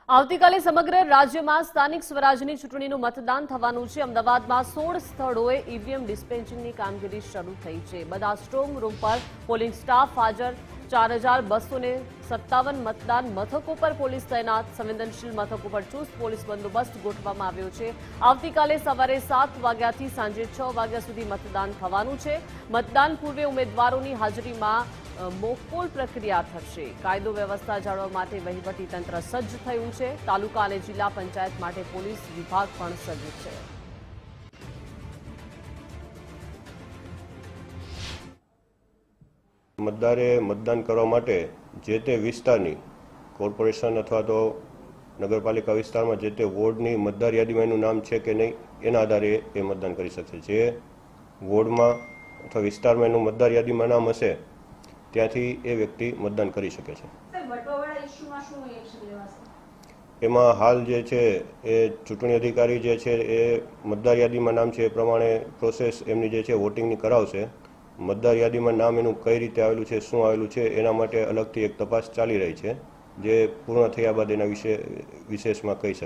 આવતીકાલે સમગ્ર રાજ્યમાં સ્થાનિક સ્વરાજની ચૂંટણીનું મતદાન થવાનું છે। અમદાવાદમાં 16 સ્થળોએ ઈવીએમ ડિસ્પેચિંગની કામગીરી શરૂ થઈ છે। બધા સ્ટ્રોંગ રૂમ પર પોલિંગ સ્ટાફ હાજર। 4257 મતદાન મથકો પર પોલીસ તૈનાત। સંવેદનશીલ મથકો પર ચુસ્ત પોલીસ બંદોબસ્ત ગોઠવવામાં આવ્યો છે। આવતીકાલે સવારે 7 વાગ્યાથી સાંજે 6 વાગ્યા સુધી મતદાન થવાનું છે। મતદાન પૂર્વે ઉમેદવારોની હાજરીમાં મોકપોલ પ્રક્રિયા થશે। કાયદો વ્યવસ્થા જાળવવા માટે વહીવટી તંત્ર સજ્જ થયું છે। તાલુકા અને જિલ્લા પંચાયત માટે પોલીસ વિભાગ પણ સજ્જ છે। મતદારે મતદાન કરવા માટે જે તે વિસ્તારની કોર્પોરેશન અથવા તો નગરપાલિકા વિસ્તારમાં જે તે વોર્ડની મતદાર યાદીમાં એનું નામ છે કે નહીં એના આધારે એ મતદાન કરી શકશે। જે વોર્ડમાં અથવા વિસ્તારમાં એનું મતદાર યાદીમાં નામ હશે ત્યાંથી એ વ્યક્તિ મતદાન કરી શકે છે। એમાં હાલ જે છે એ ચૂંટણી અધિકારી જે છે એ મતદાર યાદીમાં નામ છે એ પ્રમાણે પ્રોસેસ એમની જે છે વોટિંગની કરાવશે। મતદાર યાદીમાં નામ એનું કઈ રીતે આવેલું છે, શું આવેલું છે એના માટે અલગથી એક તપાસ ચાલી રહી છે, જે પૂર્ણ થયા બાદ એના વિશે વિશેષમાં કહી શકાય।